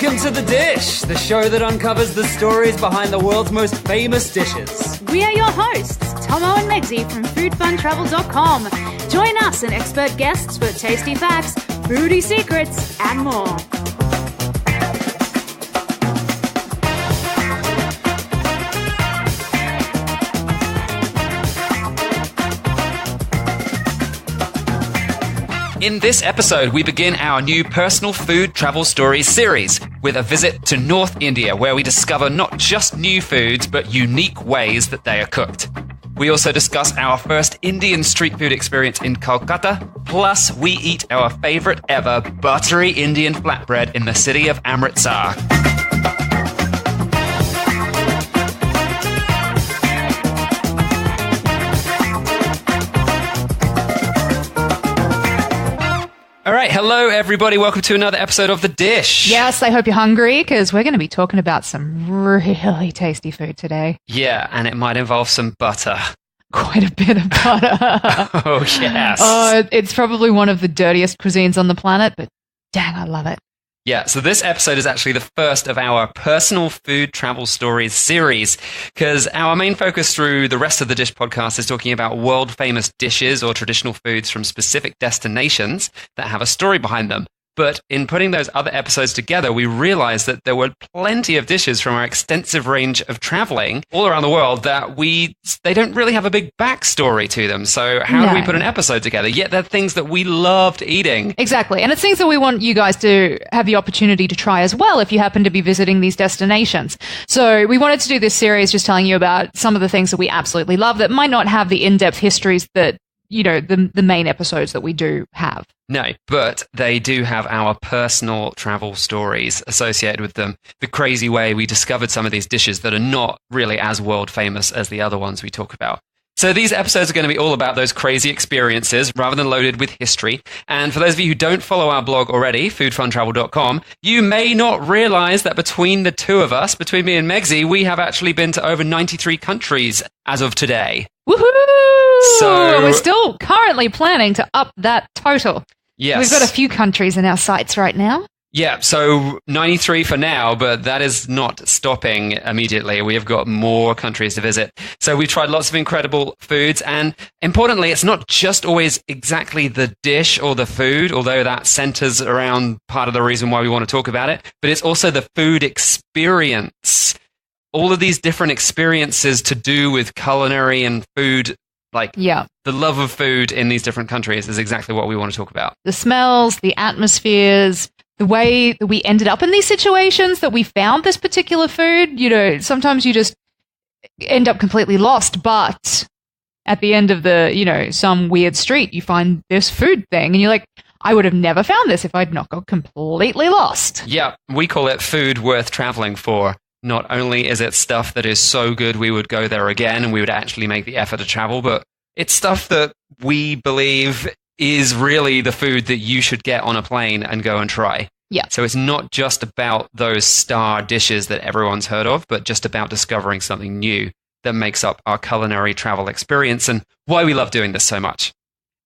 Welcome to The Dish, the show that uncovers the stories behind the world's most famous dishes. We are your hosts, Tomo and Megzi from foodfuntravel.com. Join us and expert guests for tasty facts, foodie secrets, and more. In this episode, we begin our new personal food travel stories series with a visit to North India, where we discover not just new foods, but unique ways that they are cooked. We also discuss our first Indian street food experience in Kolkata, plus we eat our favorite ever buttery Indian flatbread in the city of Amritsar. All right, hello everybody. Welcome to another episode of The Dish. Yes, I hope you're hungry because we're going to be talking about some really tasty food today. Yeah, and it might involve some butter. Quite a bit of butter. Oh, yes. It's probably one of the dirtiest cuisines on the planet, but dang, I love it. Yeah, so this episode is actually the first of our personal food travel stories series, because our main focus through the rest of the Dish podcast is talking about world famous dishes or traditional foods from specific destinations that have a story behind them. But in putting those other episodes together, we realized that there were plenty of dishes from our extensive range of traveling all around the world that they don't really have a big backstory to them. So how do we put an episode together? Yet they're things that we loved eating. Exactly. And it's things that we want you guys to have the opportunity to try as well if you happen to be visiting these destinations. So we wanted to do this series just telling you about some of the things that we absolutely love that might not have the in-depth histories that, you know, the main episodes that we do have. No, but they do have our personal travel stories associated with them. The crazy way we discovered some of these dishes that are not really as world famous as the other ones we talk about. So these episodes are going to be all about those crazy experiences rather than loaded with history. And for those of you who don't follow our blog already, foodfuntravel.com, you may not realize that between the two of us, between me and Megzi, we have actually been to over 93 countries as of today. Woohoo! So we're still currently planning to up that total. Yes. We've got a few countries in our sights right now. Yeah, so 93 for now, but that is not stopping immediately. We have got more countries to visit. So we've tried lots of incredible foods, and importantly, it's not just always exactly the dish or the food, although that centers around part of the reason why we want to talk about it, but it's also the food experience. All of these different experiences to do with culinary and food. The love of food in these different countries is exactly what we want to talk about. The smells, the atmospheres, the way that we ended up in these situations, that we found this particular food. You know, sometimes you just end up completely lost, but at the end of some weird street, you find this food thing and you're like, I would have never found this if I'd not got completely lost. Yeah, we call it food worth traveling for. Not only is it stuff that is so good we would go there again and we would actually make the effort to travel, but it's stuff that we believe is really the food that you should get on a plane and go and try. Yeah. So it's not just about those star dishes that everyone's heard of, but just about discovering something new that makes up our culinary travel experience and why we love doing this so much.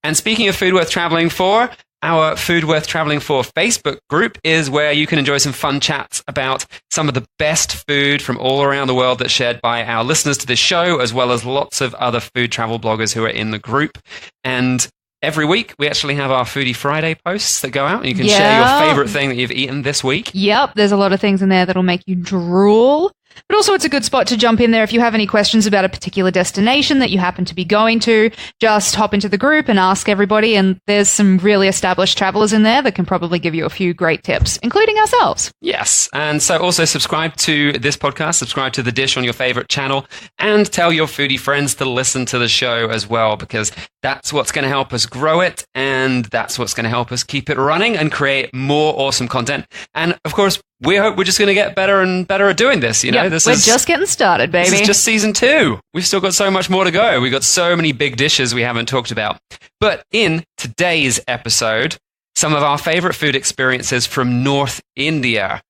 And speaking of food worth traveling for, our Food Worth Traveling For Facebook group is where you can enjoy some fun chats about some of the best food from all around the world that's shared by our listeners to this show, as well as lots of other food travel bloggers who are in the group. And every week, we actually have our Foodie Friday posts that go out, and you can share your favorite thing that you've eaten this week. Yep, there's a lot of things in there that'll make you drool. But also it's a good spot to jump in there if you have any questions about a particular destination that you happen to be going to. Just hop into the group and ask everybody, and there's some really established travelers in there that can probably give you a few great tips, including ourselves. Yes, and so also subscribe to this podcast, subscribe to The Dish on your favorite channel, and tell your foodie friends to listen to the show as well, because that's what's going to help us grow it, and that's what's going to help us keep it running and create more awesome content. And of course, we hope we're just going to get better and better at doing this. We're just getting started, baby. This is just season 2. We've still got so much more to go. We've got so many big dishes we haven't talked about. But in today's episode, some of our favorite food experiences from North India.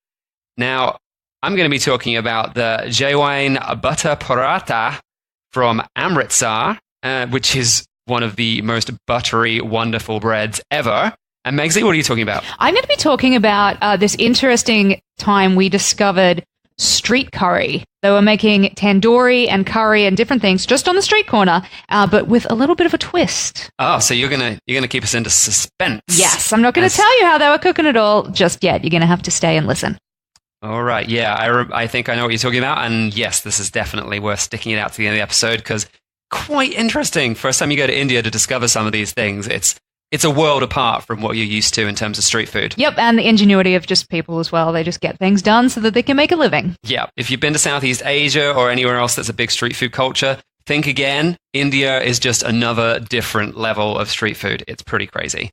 Now, I'm going to be talking about the Jaiwine butter paratha from Amritsar, which is one of the most buttery, wonderful breads ever. And Megzi, what are you talking about? I'm going to be talking about this interesting time we discovered street curry. They were making tandoori and curry and different things just on the street corner, but with a little bit of a twist. Oh, so you're gonna keep us into suspense. Yes, I'm not going to tell you how they were cooking it all just yet. You're going to have to stay and listen. All right, yeah, I think I know what you're talking about, and yes, this is definitely worth sticking it out to the end of the episode because quite interesting. First time you go to India to discover some of these things, it's a world apart from what you're used to in terms of street food. Yep, and the ingenuity of just people as well. They just get things done so that they can make a living. Yeah, if you've been to Southeast Asia or anywhere else that's a big street food culture, think again. India is just another different level of street food. It's pretty crazy.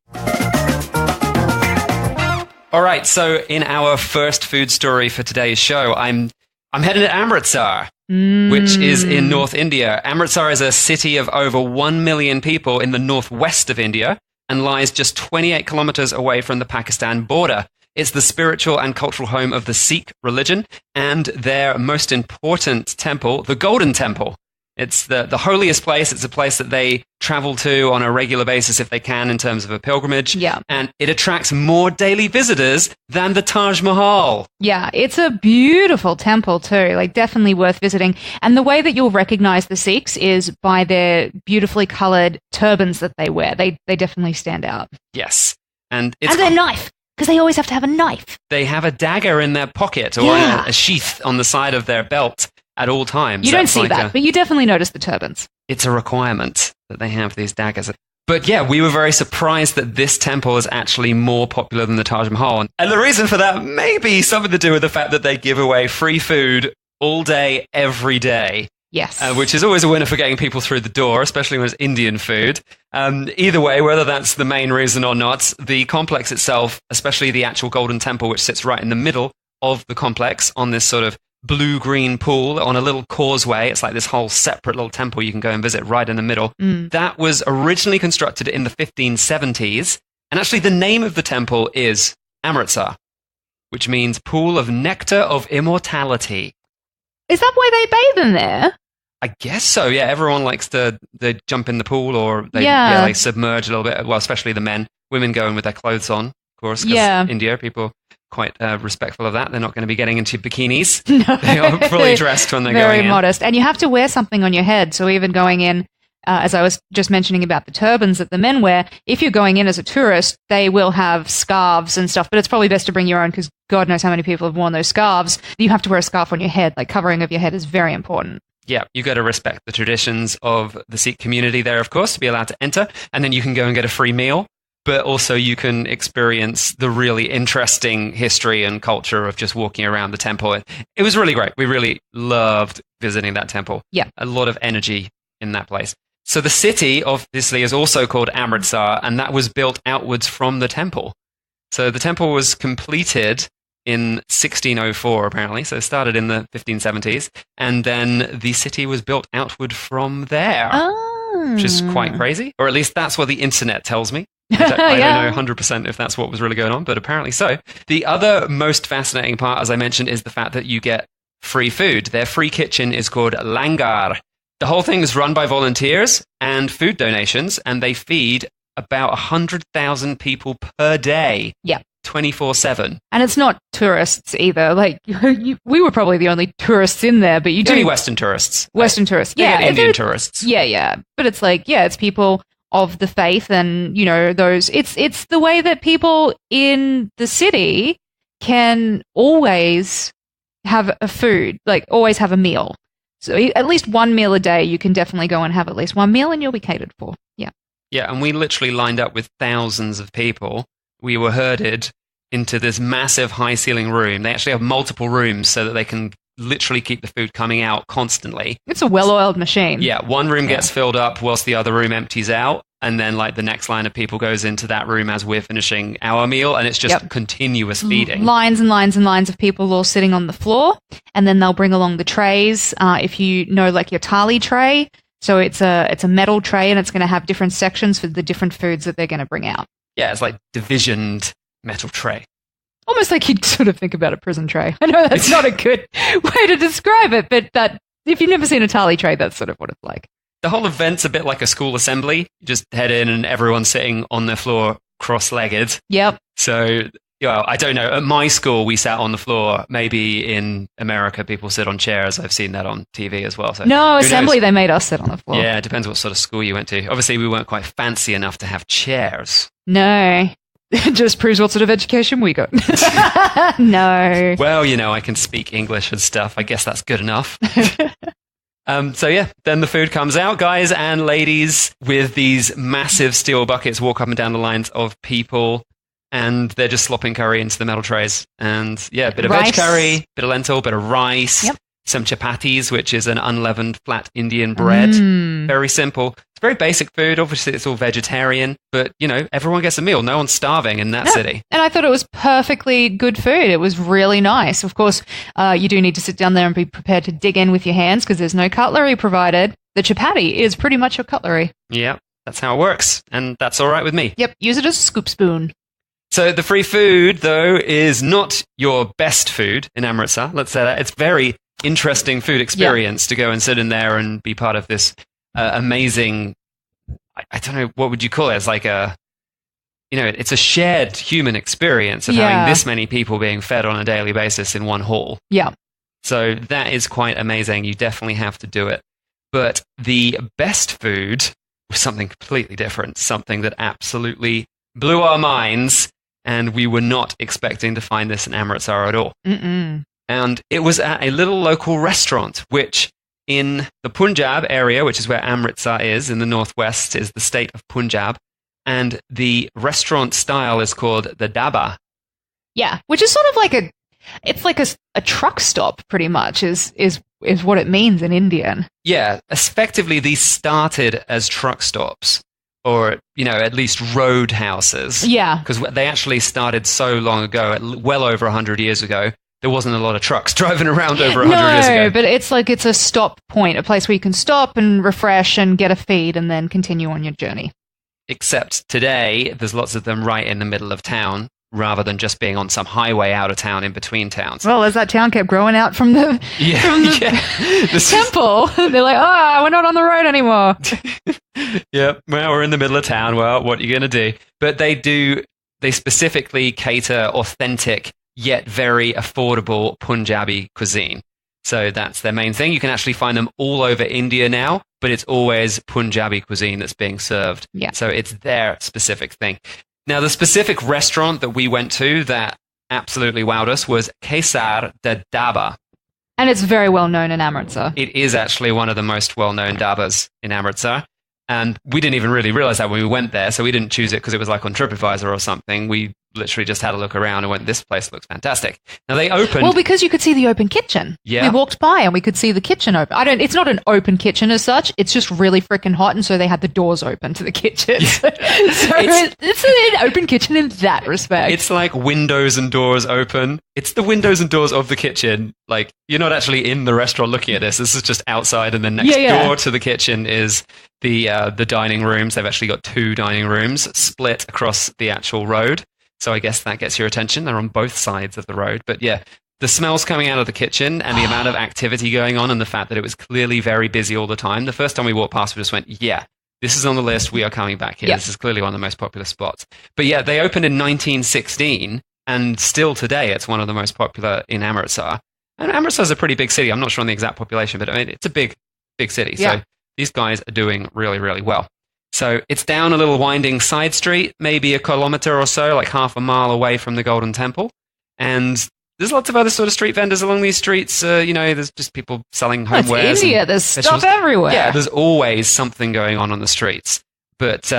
All right, so in our first food story for today's show, I'm headed to Amritsar, which is in North India. Amritsar is a city of over 1 million people in the northwest of India and lies just 28 kilometers away from the Pakistan border. It's the spiritual and cultural home of the Sikh religion and their most important temple, the Golden Temple. It's the holiest place. It's a place that they travel to on a regular basis if they can in terms of a pilgrimage. Yeah. And it attracts more daily visitors than the Taj Mahal. Yeah, it's a beautiful temple too, like definitely worth visiting. And the way that you'll recognize the Sikhs is by their beautifully colored turbans that they wear. They definitely stand out. Yes. And their knife, because they always have to have a knife. They have a dagger in their pocket or a sheath on the side of their belt at all times. You don't see that, but you definitely notice the turbans. It's a requirement that they have these daggers. But yeah, we were very surprised that this temple is actually more popular than the Taj Mahal. And the reason for that may be something to do with the fact that they give away free food all day, every day. Yes. Which is always a winner for getting people through the door, especially when it's Indian food. Either way, whether that's the main reason or not, the complex itself, especially the actual Golden Temple, which sits right in the middle of the complex on this sort of blue-green pool on a little causeway. It's like this whole separate little temple you can go and visit right in the middle. That was originally constructed in the 1570s. And actually the name of the temple is Amritsar, which means pool of nectar of immortality. Is that why they bathe in there? I guess so, yeah. Everyone likes to they jump in the pool or they submerge a little bit. Well, especially the men. Women go in with their clothes on, of course, because India, people quite respectful of that. They're not going to be getting into bikinis. No. They are fully dressed when they're going in. Very modest. And you have to wear something on your head. So even going in, as I was just mentioning about the turbans that the men wear, if you're going in as a tourist, they will have scarves and stuff. But it's probably best to bring your own because God knows how many people have worn those scarves. You have to wear a scarf on your head. Like covering of your head is very important. Yeah, you got to respect the traditions of the Sikh community there, of course, to be allowed to enter. And then you can go and get a free meal. But also you can experience the really interesting history and culture of just walking around the temple. It was really great. We really loved visiting that temple. Yeah. A lot of energy in that place. So the city, obviously, is also called Amritsar, and that was built outwards from the temple. So the temple was completed in 1604, apparently. So it started in the 1570s, and then the city was built outward from there, which is quite crazy. Or at least that's what the internet tells me. I don't know 100% if that's what was really going on, but apparently so. The other most fascinating part, as I mentioned, is the fact that you get free food. Their free kitchen is called Langar. The whole thing is run by volunteers and food donations, and they feed about 100,000 people per day. Yeah. 24/7. And it's not tourists either. Like, we were probably the only tourists in there, but you do... Only Western tourists. Western tourists, yeah. Indian tourists. Yeah. But it's like, it's people of the faith and, those... It's the way that people in the city can always have a food, like always have a meal. So at least one meal a day, you can definitely go and have at least one meal and you'll be catered for. Yeah. Yeah, and we literally lined up with thousands of people. We were herded into this massive high-ceiling room. They actually have multiple rooms so that they can literally keep the food coming out constantly. It's a well-oiled machine. Yeah, one room gets filled up whilst the other room empties out, and then like the next line of people goes into that room as we're finishing our meal, and it's just continuous feeding. Lines and lines and lines of people all sitting on the floor, and then they'll bring along the trays. If you know, like your thali tray, so it's a metal tray, and it's going to have different sections for the different foods that they're going to bring out. Yeah, it's like divisioned metal tray. Almost like you'd sort of think about a prison tray. I know that's not a good way to describe it, but that if you've never seen a thali tray, that's sort of what it's like. The whole event's a bit like a school assembly. You just head in and everyone's sitting on their floor cross-legged. Yep. So, well, I don't know. At my school, we sat on the floor. Maybe in America, people sit on chairs. I've seen that on TV as well. So No, who assembly, knows? they made us sit on the floor. Yeah, it depends what sort of school you went to. Obviously, we weren't quite fancy enough to have chairs. No. It just proves what sort of education we got. No. Well, I can speak English and stuff. I guess that's good enough. So yeah, then the food comes out. Guys and ladies with these massive steel buckets walk up and down the lines of people, and they're just slopping curry into the metal trays. And yeah, a bit of veg curry, bit of lentil, bit of rice, some chapatis, which is an unleavened flat Indian bread. Very simple. It's very basic food. Obviously, it's all vegetarian, but everyone gets a meal. No one's starving in that city. And I thought it was perfectly good food. It was really nice. Of course, you do need to sit down there and be prepared to dig in with your hands because there's no cutlery provided. The chapati is pretty much your cutlery. Yep, that's how it works. And that's all right with me. Yep, use it as a scoop spoon. So the free food, though, is not your best food in Amritsar. Let's say that. It's very interesting food experience to go and sit in there and be part of this amazing, I don't know, what would you call it? It's like it's a shared human experience of having this many people being fed on a daily basis in one hall. Yeah. So that is quite amazing. You definitely have to do it. But the best food was something completely different, something that absolutely blew our minds, and we were not expecting to find this in Amritsar at all. And it was at a little local restaurant, which in the Punjab area, which is where Amritsar is, in the northwest, is the state of Punjab. And the restaurant style is called the dhaba. Yeah, which is sort of like it's like a truck stop, pretty much, is what it means in Indian. Yeah, effectively, these started as truck stops, or, at least road houses. Yeah. Because they actually started so long ago, well over 100 years ago. There wasn't a lot of trucks driving around over 100 years ago. No, but it's a stop point, a place where you can stop and refresh and get a feed and then continue on your journey. Except today, there's lots of them right in the middle of town, rather than just being on some highway out of town in between towns. Well, as that town kept growing out from the temple, they're like, we're not on the road anymore. Yep, well, we're in the middle of town. Well, what are you going to do? But they specifically cater authentic yet very affordable Punjabi cuisine. So that's their main thing. You can actually find them all over India now, but it's always Punjabi cuisine that's being served. Yeah. So it's their specific thing. Now, the specific restaurant that we went to that absolutely wowed us was Kesar de Dhaba. And it's very well known in Amritsar. It is actually one of the most well-known dhabas in Amritsar. And we didn't even really realize that when we went there. So we didn't choose it because it was like on TripAdvisor or something. We literally just had a look around and went, this place looks fantastic. Now they opened... Well, because you could see the open kitchen. Yeah. We walked by and we could see the kitchen open. It's not an open kitchen as such. It's just really freaking hot. And so they had the doors open to the kitchen. Yeah. So it's an open kitchen in that respect. It's like windows and doors open. It's the windows and doors of the kitchen. Like, you're not actually in the restaurant looking at this. This is just outside. And then next door to the kitchen is the dining rooms. They've actually got 2 dining rooms split across the actual road. So I guess that gets your attention. They're on both sides of the road. But yeah, the smells coming out of the kitchen and the amount of activity going on and the fact that it was clearly very busy all the time. The first time we walked past, we just went, yeah, this is on the list. We are coming back here. Yep. This is clearly one of the most popular spots. But yeah, they opened in 1916 and still today it's one of the most popular in Amritsar. And Amritsar is a pretty big city. I'm not sure on the exact population, but I mean, it's a big city. Yeah. So these guys are doing really, really well. So it's down a little winding side street, maybe a kilometer or so, like half a mile away from the Golden Temple. And there's lots of other sort of street vendors along these streets. There's just people selling homewares. It's India. There's stuff everywhere. Yeah, there's always something going on the streets. But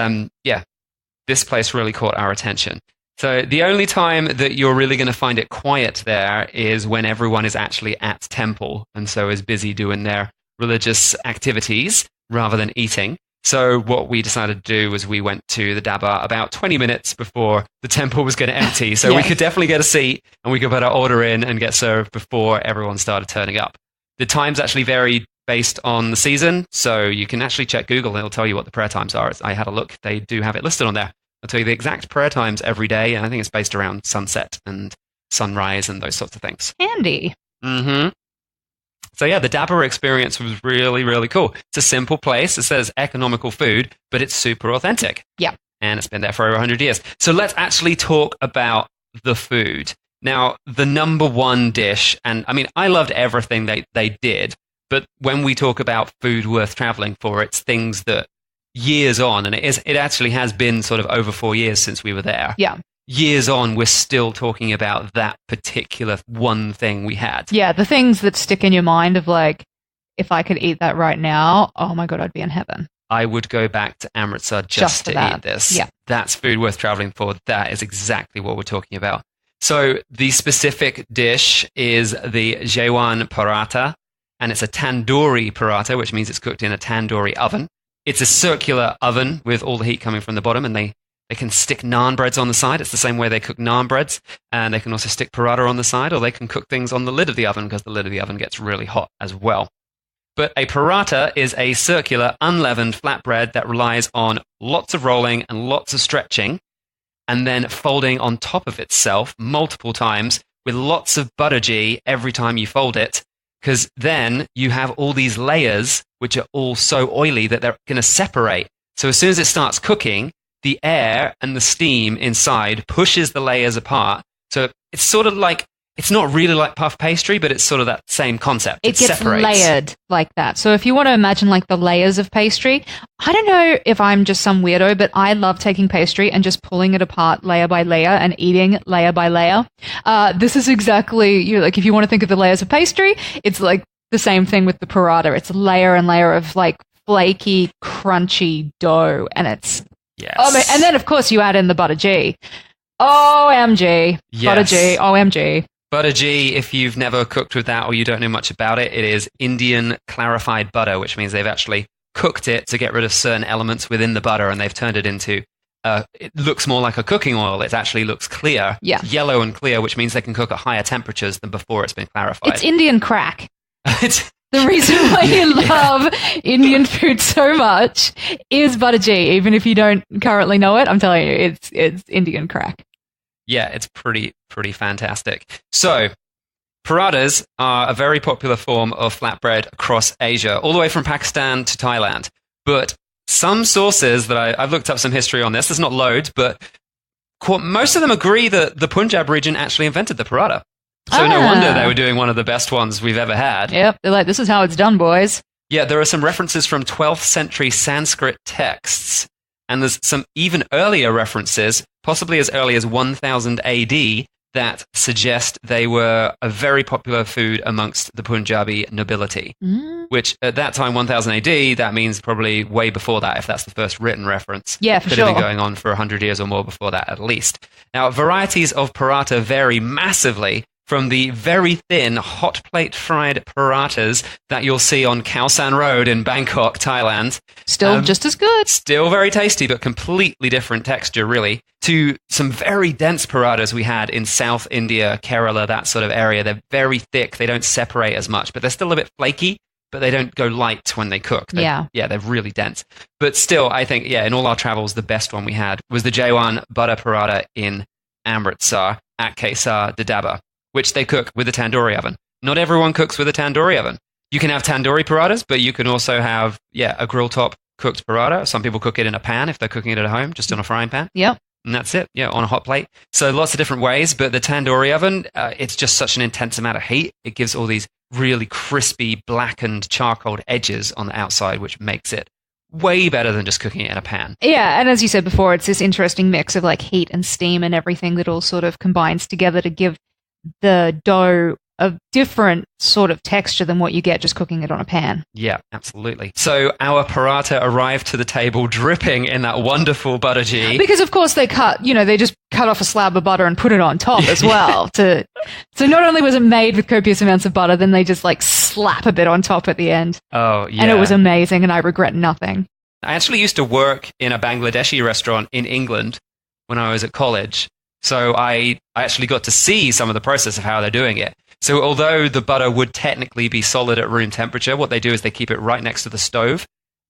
this place really caught our attention. So the only time that you're really going to find it quiet there is when everyone is actually at temple and so is busy doing their religious activities rather than eating. So what we decided to do was we went to the dhaba about 20 minutes before the temple was going to empty. So we could definitely get a seat and we could put our order in and get served before everyone started turning up. The times actually vary based on the season. So you can actually check Google and it'll tell you what the prayer times are. I had a look. They do have it listed on there. I'll tell you the exact prayer times every day. And I think it's based around sunset and sunrise and those sorts of things. Handy. Mm-hmm. So yeah, the dhaba experience was really, really cool. It's a simple place. It says economical food, but it's super authentic. Yeah. and it's been there for over 100 years. So let's actually talk about the food. Now, the number one dish, and I mean, I loved everything they did, but when we talk about food worth traveling for, it's things that years on, and it actually has been sort of over 4 years since we were there. Yeah. Years on, we're still talking about that particular one thing we had. Yeah, the things that stick in your mind of like, if I could eat that right now, oh my God, I'd be in heaven. I would go back to Amritsar just to eat this. Yeah. That's food worth traveling for. That is exactly what we're talking about. So the specific dish is the Jewan Paratha, and it's a tandoori paratha, which means it's cooked in a tandoori oven. It's a circular oven with all the heat coming from the bottom, and they can stick naan breads on the side. It's the same way they cook naan breads, and they can also stick paratha on the side, or they can cook things on the lid of the oven because the lid of the oven gets really hot as well. But a paratha is a circular, unleavened flatbread that relies on lots of rolling and lots of stretching, and then folding on top of itself multiple times with lots of buttery every time you fold it, because then you have all these layers which are all so oily that they're going to separate. So as soon as it starts cooking, the air and the steam inside pushes the layers apart. So it's sort of like, it's not really like puff pastry, but it's sort of that same concept. It gets separates. layered like that. So if you want to imagine like the layers of pastry, I don't know if I'm just some weirdo, but I love taking pastry and just pulling it apart layer by layer and eating layer by layer. This is exactly, like if you want to think of the layers of pastry, it's like the same thing with the paratha. It's layer and layer of like flaky, crunchy dough, and it's and then of course you add in the buttery. OMG. Yes. Buttery. OMG. Buttery, if you've never cooked with that or you don't know much about it, it is Indian clarified butter, which means they've actually cooked it to get rid of certain elements within the butter, and they've turned it into, it looks more like a cooking oil. It actually looks clear. Yeah. It's yellow and clear, which means they can cook at higher temperatures than before it's been clarified. It's Indian crack. It's The reason why you love Indian food so much is buttery. Even if you don't currently know it, I'm telling you, it's Indian crack. Yeah, it's pretty fantastic. So, parathas are a very popular form of flatbread across Asia, all the way from Pakistan to Thailand. But some sources that I've looked up some history on this, there's not loads, but most of them agree that the Punjab region actually invented the paratha. So no wonder they were doing one of the best ones we've ever had. Yep, they're like, this is how it's done, boys. Yeah, there are some references from 12th century Sanskrit texts, and there's some even earlier references, possibly as early as 1000 AD, that suggest they were a very popular food amongst the Punjabi nobility, which at that time, 1000 AD, that means probably way before that, if that's the first written reference. Yeah, for Could sure. have been going on for 100 years or more before that, at least. Now, varieties of paratha vary massively from the very thin hot plate fried parathas that you'll see on Khao San Road in Bangkok, Thailand. Still just as good. Still very tasty, but completely different texture, really, to some very dense parathas we had in South India, Kerala, that sort of area. They're very thick. They don't separate as much, but they're still a bit flaky, but they don't go light when they cook. Yeah, they're really dense. But still, I think, in all our travels, the best one we had was the Jewan butter paratha in Amritsar at Kesar de Daba, which they cook with a tandoori oven. Not everyone cooks with a tandoori oven. You can have tandoori parathas, but you can also have, a grill top cooked paratha. Some people cook it in a pan if they're cooking it at home, just on a frying pan. Yep. And that's it, on a hot plate. So lots of different ways, but the tandoori oven, it's just such an intense amount of heat. It gives all these really crispy, blackened, charcoaled edges on the outside, which makes it way better than just cooking it in a pan. Yeah, and as you said before, it's this interesting mix of like heat and steam and everything that all sort of combines together to give the dough a different sort of texture than what you get just cooking it on a pan. Yeah, absolutely. So our paratha arrived to the table dripping in that wonderful butter ghee. Because of course they just cut off a slab of butter and put it on top as well. So not only was it made with copious amounts of butter, then they just like slap a bit on top at the end. Oh, yeah. And it was amazing, and I regret nothing. I actually used to work in a Bangladeshi restaurant in England when I was at college. So I actually got to see some of the process of how they're doing it. So although the butter would technically be solid at room temperature, what they do is they keep it right next to the stove,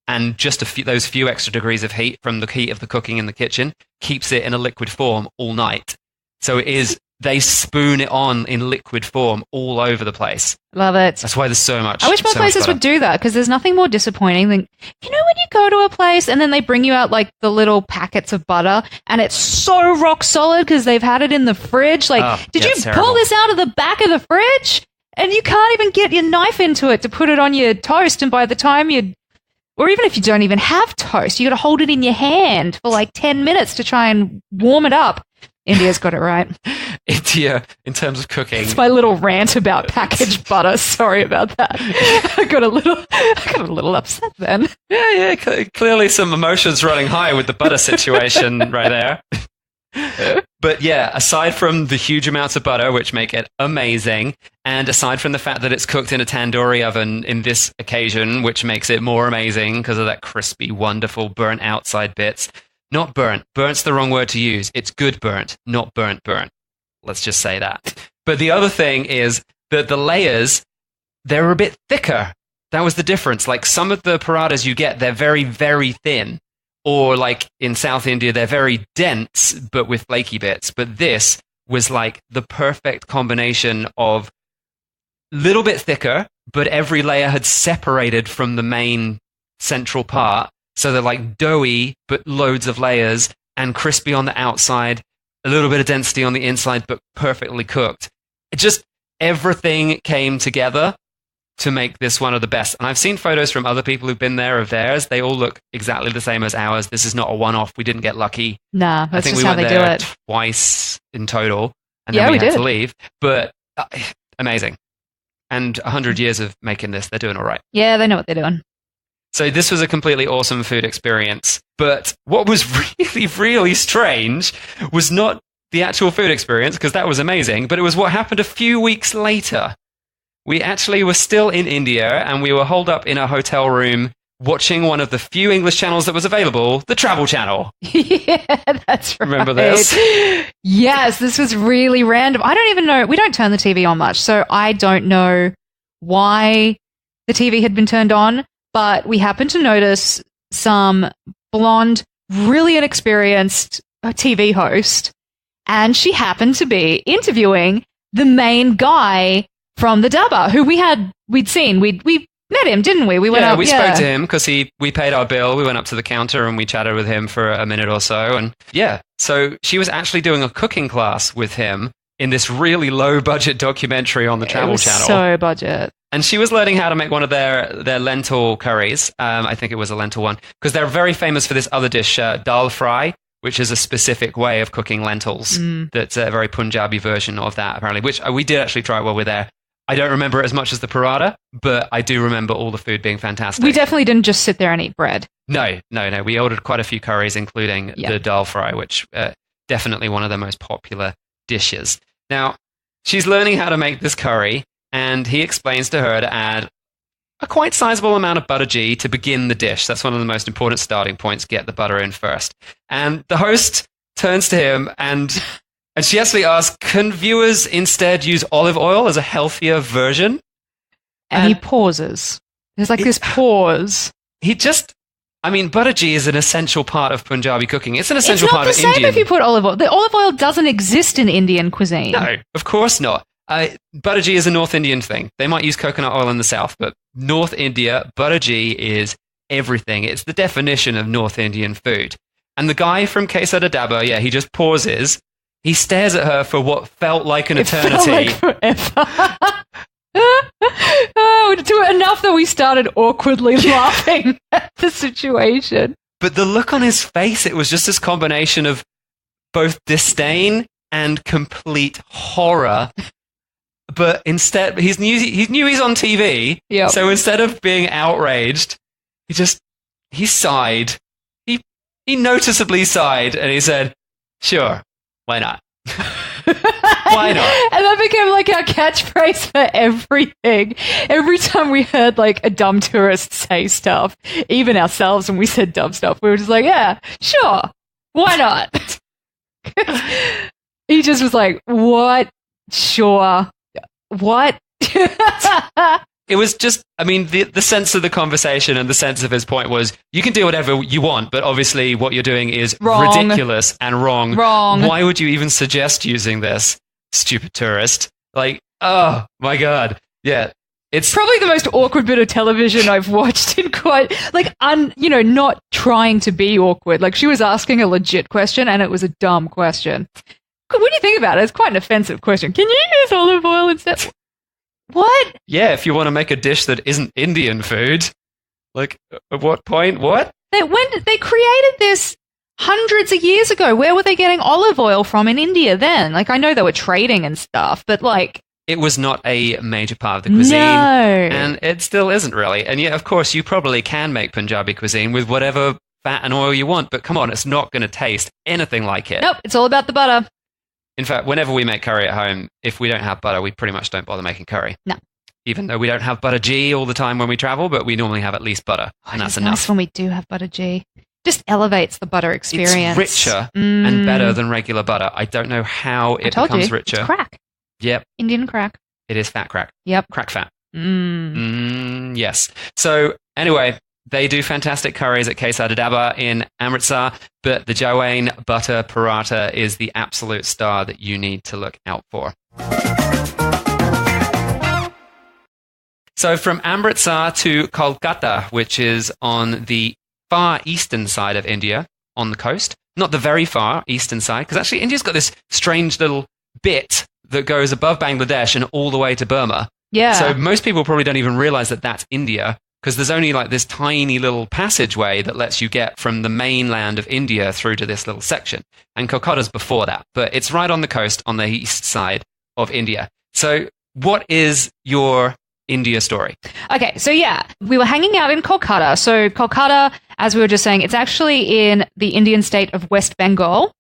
and just those few extra degrees of heat from the heat of the cooking in the kitchen keeps it in a liquid form all night. So it is they spoon it on in liquid form all over the place. Love it. That's why there's so much. I wish more places would do that, because there's nothing more disappointing than, you know, when you go to a place and then they bring you out like the little packets of butter and it's so rock solid because they've had it in the fridge. Like, did you pull this out of the back of the fridge? And you can't even get your knife into it to put it on your toast. And by the time or even if you don't even have toast, you got to hold it in your hand for like 10 minutes to try and warm it up. India's got it right. India, in terms of cooking. It's my little rant about packaged butter. Sorry about that. I got a little upset then. Yeah, clearly some emotions running high with the butter situation right there. But yeah, aside from the huge amounts of butter, which make it amazing, and aside from the fact that it's cooked in a tandoori oven in this occasion, which makes it more amazing because of that crispy, wonderful burnt outside bits. Not burnt. Burnt's the wrong word to use. It's good burnt, not burnt. Let's just say that. But the other thing is that the layers, they're a bit thicker. That was the difference. Like some of the parathas you get, they're very, very thin. Or like in South India, they're very dense, but with flaky bits. But this was like the perfect combination of little bit thicker, but every layer had separated from the main central part. So they're like doughy, but loads of layers, and crispy on the outside, a little bit of density on the inside, but perfectly cooked. It just, everything came together to make this one of the best. And I've seen photos from other people who've been there of theirs. They all look exactly the same as ours. This is not a one-off. We didn't get lucky. Nah, that's I think just we how went they do there it. Twice in total, and then we had to leave. But amazing. And 100 years of making this, they're doing all right. Yeah, they know what they're doing. So this was a completely awesome food experience. But what was really, really strange was not the actual food experience, because that was amazing, but it was what happened a few weeks later. We actually were still in India, and we were holed up in a hotel room watching one of the few English channels that was available, the Travel Channel. Yeah, that's right. Remember this? Yes, this was really random. I don't even know. We don't turn the TV on much, so I don't know why the TV had been turned on. But we happened to notice some blonde, really inexperienced TV host, and she happened to be interviewing the main guy from the Dabba, who we'd seen. We met him, didn't we? We went up. We spoke to him because we paid our bill. We went up to the counter and we chatted with him for a minute or so. And yeah, so she was actually doing a cooking class with him in this really low budget documentary on the Travel Channel. So budget. And she was learning how to make one of their lentil curries. I think it was a lentil one, because they're very famous for this other dish, dal fry, which is a specific way of cooking lentils. That's a very Punjabi version of that, apparently, which we did actually try while we were there. I don't remember it as much as the paratha, but I do remember all the food being fantastic. We definitely didn't just sit there and eat bread. No. We ordered quite a few curries, including the dal fry, which definitely one of the most popular dishes. Now, she's learning how to make this curry, and he explains to her to add a quite sizable amount of buttery to begin the dish. That's one of the most important starting points, get the butter in first. And the host turns to him and she actually asks, can viewers instead use olive oil as a healthier version? And he pauses. There's like this pause. Butterji is an essential part of Punjabi cooking. It's an essential part of Indian. It's not the same if you put olive oil. The olive oil doesn't exist in Indian cuisine. No, of course not. Butterji is a North Indian thing. They might use coconut oil in the South, but North India, butterji is everything. It's the definition of North Indian food. And the guy from Kolkata Dabba, he just pauses. He stares at her for what felt like an eternity. Felt like forever. Enough that we started awkwardly laughing at the situation. But the look on his face, it was just this combination of both disdain and complete horror. But instead, he knew he's on TV. Yep. So instead of being outraged, he sighed. He noticeably sighed, and he said, "Sure, why not? Why not?" And that became like our catchphrase for everything. Every time we heard like a dumb tourist say stuff, even ourselves when we said dumb stuff, we were just like, "Yeah, sure, why not?" He just was like, "What? Sure." What? It was just, the sense of the conversation and the sense of his point was, you can do whatever you want, but obviously what you're doing is wrong. Ridiculous and wrong. Wrong. Why would you even suggest using this? stupid tourist. Like, oh my God. Yeah. It's Probably the most awkward bit of television I've watched in quite, like, not trying to be awkward. Like, she was asking a legit question and it was a dumb question. What do you think about it? It's quite an offensive question. Can you use olive oil instead? What? Yeah, if you want to make a dish that isn't Indian food. Like, at what point? What? They created this hundreds of years ago. Where were they getting olive oil from in India then? Like, I know they were trading and stuff, but like... It was not a major part of the cuisine. No. And it still isn't really. And yet, of course, you probably can make Punjabi cuisine with whatever fat and oil you want. But come on, it's not going to taste anything like it. Nope, it's all about the butter. In fact, whenever we make curry at home, if we don't have butter, we pretty much don't bother making curry. No. Even though we don't have butter G all the time when we travel, but we normally have at least butter. And that's enough. Nice when we do have butter G. Just elevates the butter experience. It's richer and better than regular butter. I don't know how it becomes richer. It's crack. Yep. Indian crack. It is fat crack. Yep. Crack fat. Yes. So anyway, they do fantastic curries at Kesar Daba in Amritsar, but the Jawain butter paratha is the absolute star that you need to look out for. So from Amritsar to Kolkata, which is on the far eastern side of India, on the coast, not the very far eastern side, because actually India's got this strange little bit that goes above Bangladesh and all the way to Burma. Yeah. So most people probably don't even realize that that's India, because there's only like this tiny little passageway that lets you get from the mainland of India through to this little section. And Kolkata's before that, but it's right on the coast on the east side of India. So what is your India story? Okay, so yeah, we were hanging out in Kolkata. So Kolkata, as we were just saying, it's actually in the Indian state of West Bengal,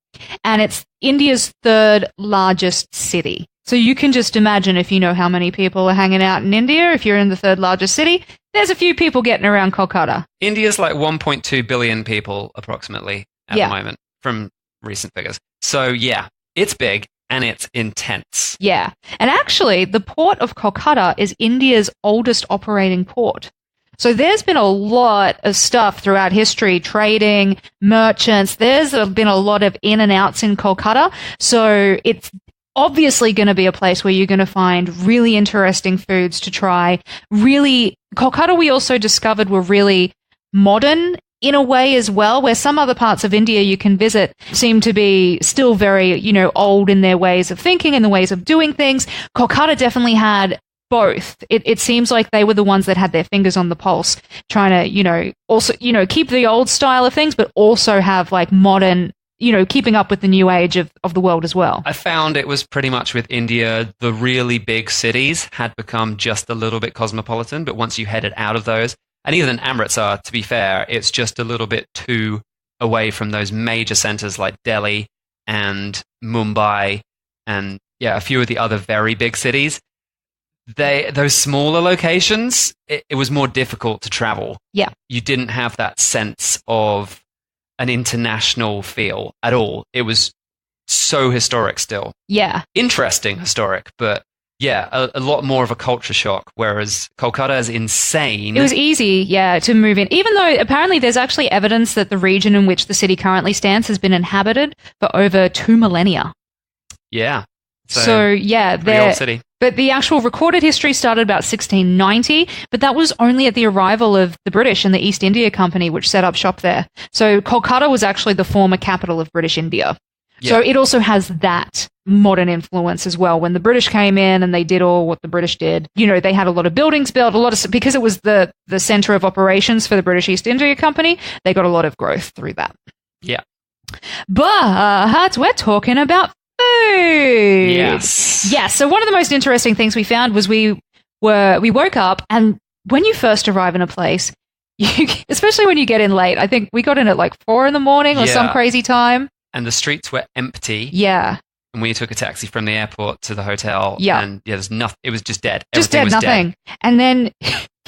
and it's India's third largest city. So you can just imagine, if you know how many people are hanging out in India, if you're in the third largest city, there's a few people getting around Kolkata. India's like 1.2 billion people approximately at the moment from recent figures. So yeah, it's big. And it's intense. Yeah. And actually, the port of Kolkata is India's oldest operating port. So there's been a lot of stuff throughout history, trading, merchants. There's been a lot of in and outs in Kolkata. So it's obviously going to be a place where you're going to find really interesting foods to try. Really, Kolkata, we also discovered, were really modern in a way as well, where some other parts of India you can visit seem to be still very, old in their ways of thinking and the ways of doing things. Kolkata definitely had both. It seems like they were the ones that had their fingers on the pulse, trying to, also, keep the old style of things, but also have like modern, keeping up with the new age of the world as well. I found it was pretty much with India, the really big cities had become just a little bit cosmopolitan, but once you headed out of those, and even in Amritsar, to be fair, it's just a little bit too away from those major centers like Delhi and Mumbai and, a few of the other very big cities. Those smaller locations, it was more difficult to travel. Yeah. You didn't have that sense of an international feel at all. It was so historic still. Yeah. Interesting historic, but... Yeah, a lot more of a culture shock, whereas Kolkata is insane. It was easy, to move in, even though apparently there's actually evidence that the region in which the city currently stands has been inhabited for over 2 millennia. Yeah. So pretty old city. But the actual recorded history started about 1690, but that was only at the arrival of the British and the East India Company, which set up shop there. So Kolkata was actually the former capital of British India. Yeah. So it also has that modern influence as well. When the British came in and they did all what the British did, they had a lot of buildings built, because it was the center of operations for the British East India Company, they got a lot of growth through that. Yeah. But we're talking about food. Yes. Yeah. So one of the most interesting things we found was we woke up, and when you first arrive in a place, especially when you get in late, I think we got in at like 4 a.m. or some crazy time. And the streets were empty. Yeah. And we took a taxi from the airport to the hotel. Yeah. And there's nothing. It was just dead. Just Everything dead, was nothing. Dead. And then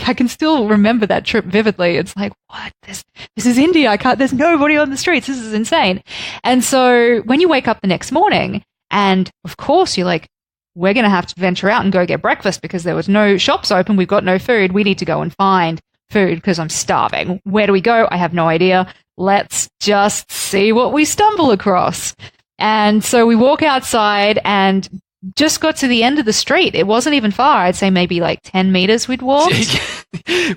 I can still remember that trip vividly. It's like, what? This is India. There's nobody on the streets. This is insane. And so when you wake up the next morning, and of course you're like, we're going to have to venture out and go get breakfast because there was no shops open. We've got no food. We need to go and find food because I'm starving. Where do we go? I have no idea. Let's just see what we stumble across. And so we walk outside, and just got to the end of the street. It wasn't even far. I'd say maybe like 10 meters we'd walked.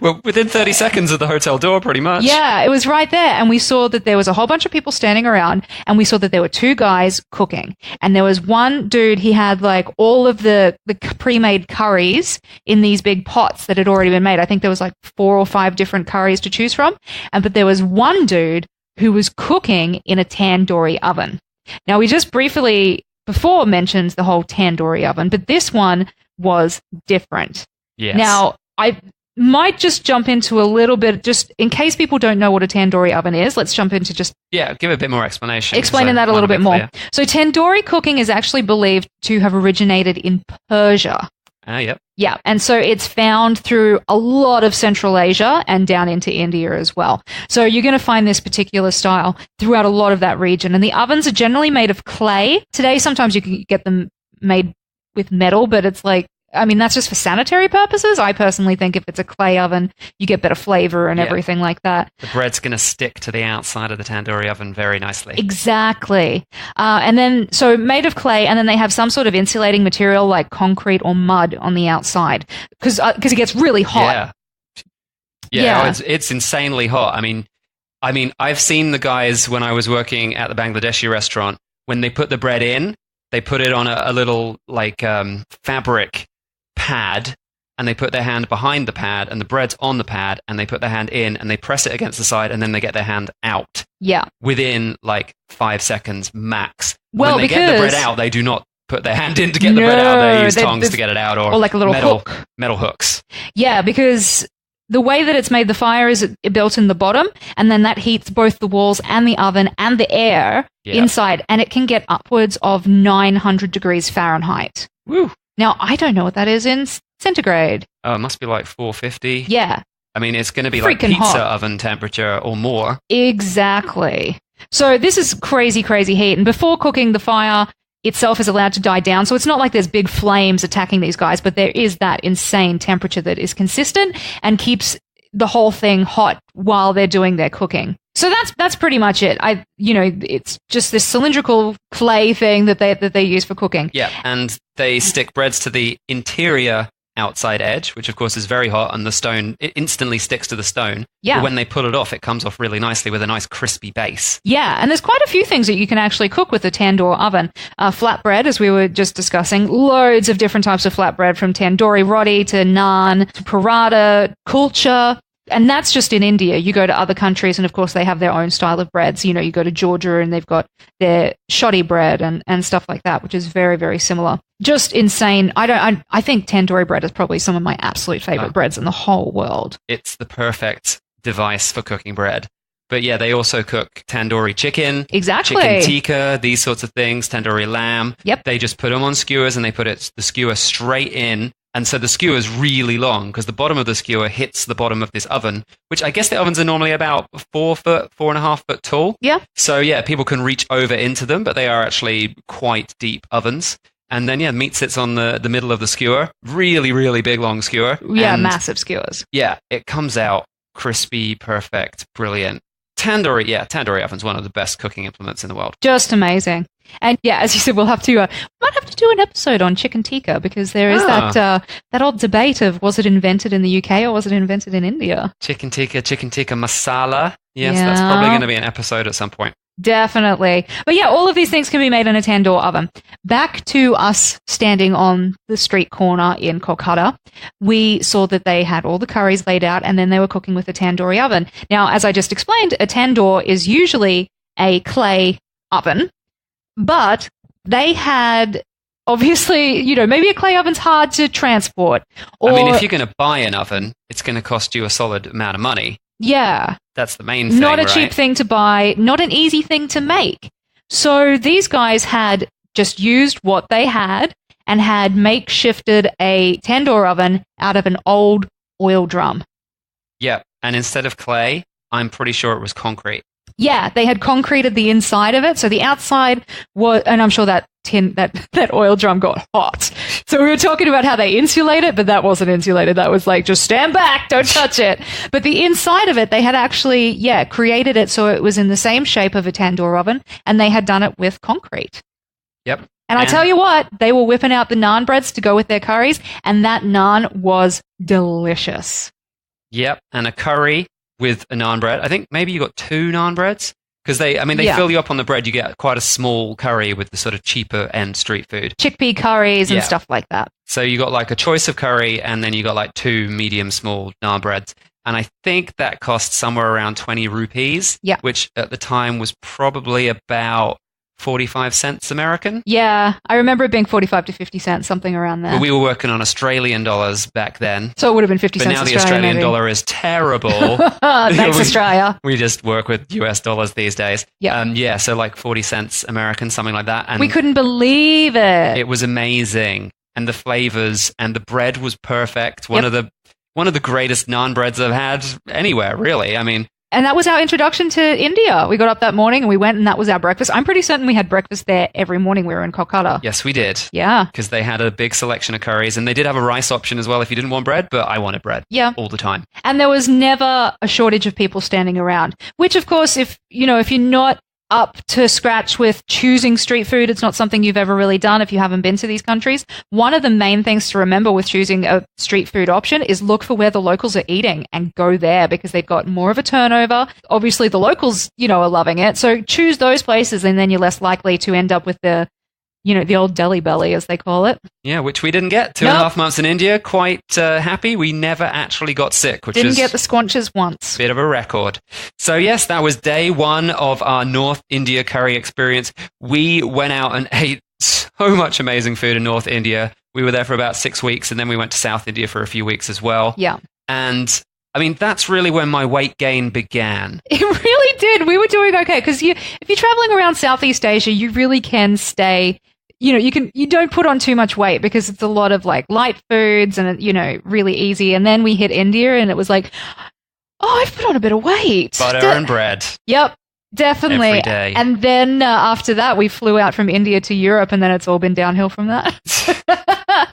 Well, within 30 seconds of the hotel door, pretty much. Yeah, it was right there. And we saw that there was a whole bunch of people standing around, and we saw that there were two guys cooking. And there was one dude, he had like all of the pre-made curries in these big pots that had already been made. I think there was like 4 or 5 different curries to choose from. But there was one dude who was cooking in a tandoori oven. Now, we just briefly before mentioned the whole tandoori oven, but this one was different. Yes. Now, I might just jump into a little bit, just in case people don't know what a tandoori oven is. Let's jump into just give a bit more explanation. Explaining that a little bit more. So tandoori cooking is actually believed to have originated in Persia. Yep. Yeah, and so it's found through a lot of Central Asia and down into India as well. So you're going to find this particular style throughout a lot of that region. And the ovens are generally made of clay. Today, sometimes you can get them made with metal, but it's like, I mean, that's just for sanitary purposes. I personally think if it's a clay oven, you get better flavor and everything like that. The bread's going to stick to the outside of the tandoori oven very nicely. Exactly. And then, so made of clay, and then they have some sort of insulating material like concrete or mud on the outside because it gets really hot. Yeah. Oh, it's insanely hot. I mean, I've seen the guys when I was working at the Bangladeshi restaurant, when they put the bread in, they put it on a little like fabric pad, and they put their hand behind the pad, and the bread's on the pad, and they put their hand in, and they press it against the side, and then they get their hand out. Yeah. Within like 5 seconds max. Well, when they get the bread out, they do not put their hand in to get the bread out. They use tongs to get it out, or like a little hook. Metal hooks. Yeah, because the way that it's made, the fire is built in the bottom, and then that heats both the walls and the oven and the air inside, and it can get upwards of 900 degrees Fahrenheit. Woo! Now, I don't know what that is in centigrade. Oh, it must be like 450. Yeah. I mean, it's going to be like Freaking pizza hot. oven temperature or more. Exactly. So this is crazy, crazy heat. And before cooking, the fire itself is allowed to die down. So it's not like there's big flames attacking these guys, but there is that insane temperature that is consistent and keeps the whole thing hot while they're doing their cooking. So that's pretty much it. It's just this cylindrical clay thing that they use for cooking. Yeah, and they stick breads to the interior outside edge, which of course is very hot, and the stone, it instantly sticks to the stone. Yeah. But when they pull it off, it comes off really nicely with a nice crispy base. Yeah, and there's quite a few things that you can actually cook with a tandoor oven. Flatbread, as we were just discussing, loads of different types of flatbread, from tandoori roti to naan to paratha, kulcha. And that's just in India. You go to other countries, and of course they have their own style of breads. You know, you go to Georgia and they've got their shoddy bread and stuff like that, which is very, very similar. Just insane. I think tandoori bread is probably some of my absolute favorite breads in the whole world. It's the perfect device for cooking bread. But yeah, they also cook tandoori chicken, exactly, chicken tikka, these sorts of things, tandoori lamb. Yep. They just put them on skewers, and they put the skewer straight in. And so the skewer is really long because the bottom of the skewer hits the bottom of this oven, which I guess the ovens are normally about 4 foot, 4.5 foot tall. Yeah. So yeah, people can reach over into them, but they are actually quite deep ovens. And then, meat sits on the middle of the skewer. Really, really big, long skewer. Yeah, and massive skewers. Yeah, it comes out crispy, perfect, brilliant. Tandoori oven's one of the best cooking implements in the world. Just amazing. And yeah, as you said, might have to do an episode on chicken tikka, because there is that old debate of, was it invented in the UK or was it invented in India? Chicken tikka masala. Yes, that's probably going to be an episode at some point. Definitely. But yeah, all of these things can be made in a tandoor oven. Back to us standing on the street corner in Kolkata, we saw that they had all the curries laid out, and then they were cooking with a tandoori oven. Now, as I just explained, a tandoor is usually a clay oven, but they had, obviously, maybe a clay oven's hard to transport. I mean, if you're going to buy an oven, it's going to cost you a solid amount of money. Yeah. That's the main thing, Not a right? cheap thing to buy, not an easy thing to make. So these guys had just used what they had and had makeshifted a tandoor oven out of an old oil drum. Yeah, and instead of clay, I'm pretty sure it was concrete. Yeah, they had concreted the inside of it. So the outside was, and I'm sure that oil drum got hot. So we were talking about how they insulate it, but that wasn't insulated. That was like, just stand back, don't touch it. But the inside of it, they had actually, created it so it was in the same shape of a tandoor oven, and they had done it with concrete. Yep. And I tell you what, they were whipping out the naan breads to go with their curries, and that naan was delicious. Yep, and a curry with a naan bread. I think maybe you got 2 naan breads because they fill you up on the bread. You get quite a small curry with the sort of cheaper end street food. Chickpea curries and stuff like that. So you got like a choice of curry, and then you got like 2 medium small naan breads. And I think that cost somewhere around 20 rupees, which at the time was probably about 45 cents American. Yeah, I remember it being 45 to 50 cents, something around there. But we were working on Australian dollars back then. So it would have been 50 but cents now Australia, the Australian maybe. dollar is terrible. Thanks, Australia. We just work with US dollars these days. Yep. So like 40 cents American, something like that. And we couldn't believe it. It was amazing. And the flavors and the bread was perfect. One of the greatest naan breads I've had anywhere, really. I mean, and that was our introduction to India. We got up that morning and we went, and that was our breakfast. I'm pretty certain we had breakfast there every morning we were in Kolkata. Yes, we did. Yeah. Because they had a big selection of curries, and they did have a rice option as well if you didn't want bread, but I wanted bread all the time. And there was never a shortage of people standing around, which, of course, if you're not up to scratch with choosing street food, it's not something you've ever really done if you haven't been to these countries. One of the main things to remember with choosing a street food option is look for where the locals are eating and go there, because they've got more of a turnover. Obviously, the locals, are loving it. So choose those places, and then you're less likely to end up with the old deli belly, as they call it. Yeah, which we didn't get. 2.5 months in India, quite happy. We never actually got sick, which didn't get the squanches once. Bit of a record. So yes, that was day 1 of our North India curry experience. We went out and ate so much amazing food in North India. We were there for about 6 weeks, and then we went to South India for a few weeks as well. Yeah. And I mean, that's really when my weight gain began. It really did. We were doing okay, because if you're traveling around Southeast Asia, you really can stay... you don't put on too much weight because it's a lot of like light foods and, really easy. And then we hit India and it was like, oh, I've put on a bit of weight. Butter and bread. Yep, definitely. Every day. And then after that, we flew out from India to Europe, and then it's all been downhill from that.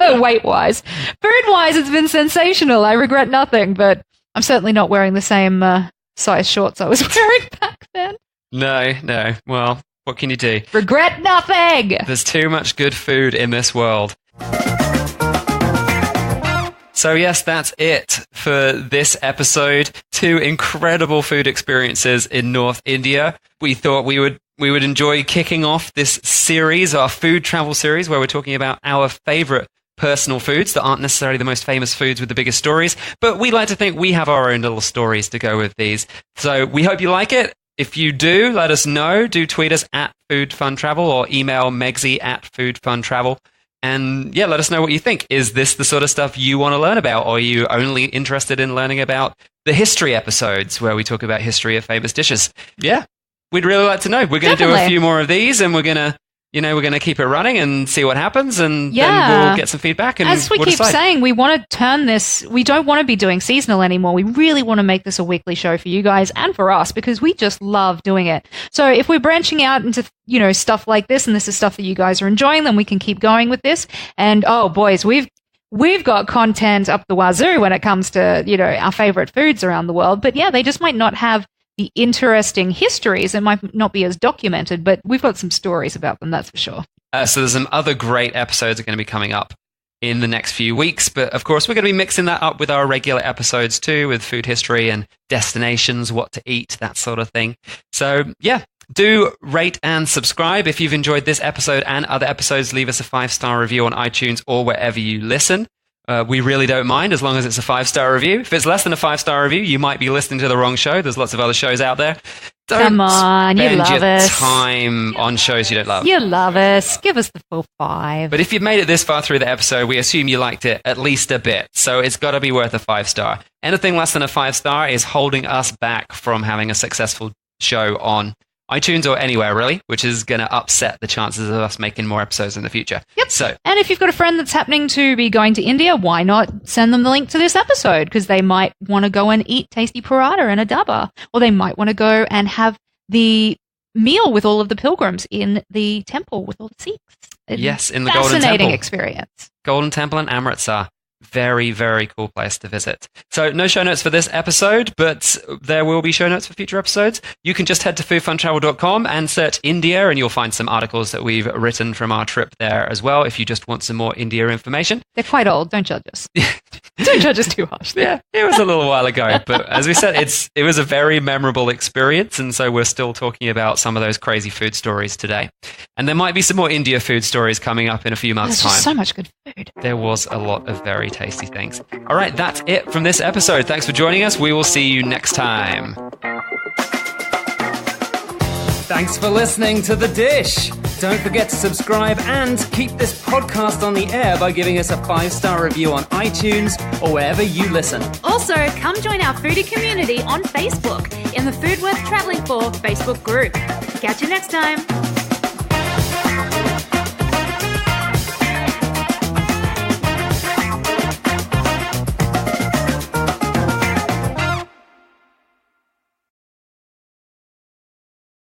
Weight-wise. Food-wise, it's been sensational. I regret nothing, but I'm certainly not wearing the same size shorts I was wearing back then. No. Well... what can you do? Regret nothing! There's too much good food in this world. So yes, that's it for this episode. 2 incredible food experiences in North India. We thought we would enjoy kicking off this series, our food travel series, where we're talking about our favorite personal foods that aren't necessarily the most famous foods with the biggest stories, but we like to think we have our own little stories to go with these. So we hope you like it. If you do, let us know. Do tweet us at FoodFunTravel or email Megsy at FoodFunTravel. And yeah, let us know what you think. Is this the sort of stuff you want to learn about? Or are you only interested in learning about the history episodes where we talk about history of famous dishes? Yeah, we'd really like to know. We're going to do a few more of these, and we're going to keep it running and see what happens, and then we'll get some feedback. And as we keep saying, we want to turn this, we don't want to be doing seasonal anymore. We really want to make this a weekly show for you guys and for us, because we just love doing it. So if we're branching out into, stuff like this, and this is stuff that you guys are enjoying, then we can keep going with this. And oh boys, we've got content up the wazoo when it comes to, our favorite foods around the world. But yeah, they just might not have the interesting histories. It might not be as documented, but we've got some stories about them, that's for sure. So there's some other great episodes that are going to be coming up in the next few weeks. But of course, we're going to be mixing that up with our regular episodes too, with food history and destinations, what to eat, that sort of thing. So yeah, do rate and subscribe. If you've enjoyed this episode and other episodes, leave us a 5-star review on iTunes or wherever you listen. We really don't mind as long as it's a 5-star review. If it's less than a 5-star review, you might be listening to the wrong show. There's lots of other shows out there. Come on, you love us. Time on shows you don't love. You love us. Give us the full 5. But if you've made it this far through the episode, we assume you liked it at least a bit. So it's got to be worth a 5-star. Anything less than a 5-star is holding us back from having a successful show on iTunes or anywhere really, which is going to upset the chances of us making more episodes in the future. Yep. So, and if you've got a friend that's happening to be going to India, why not send them the link to this episode? Because they might want to go and eat tasty paratha and a dabba, or they might want to go and have the meal with all of the pilgrims in the temple with all the Sikhs. Yes, in the Golden Temple. Fascinating experience. Golden Temple in Amritsar. Very, very cool place to visit. So no show notes for this episode, but there will be show notes for future episodes. You can just head to foodfuntravel.com and search India, and you'll find some articles that we've written from our trip there as well, if you just want some more India information. They're quite old. Don't judge us. Don't judge us too harshly. Yeah, it was a little while ago, but as we said, it was a very memorable experience, and so we're still talking about some of those crazy food stories today. And there might be some more India food stories coming up in a few months' There's just time. so much good food. There was a lot of very tasty things. All right, that's it from this episode. Thanks for joining us. We will see you next time. Thanks for listening to The Dish. Don't forget to subscribe and keep this podcast on the air by giving us a 5-star review on iTunes or wherever you listen. Also, come join our foodie community on Facebook in the Food Worth Travelling For Facebook group. Catch you next time.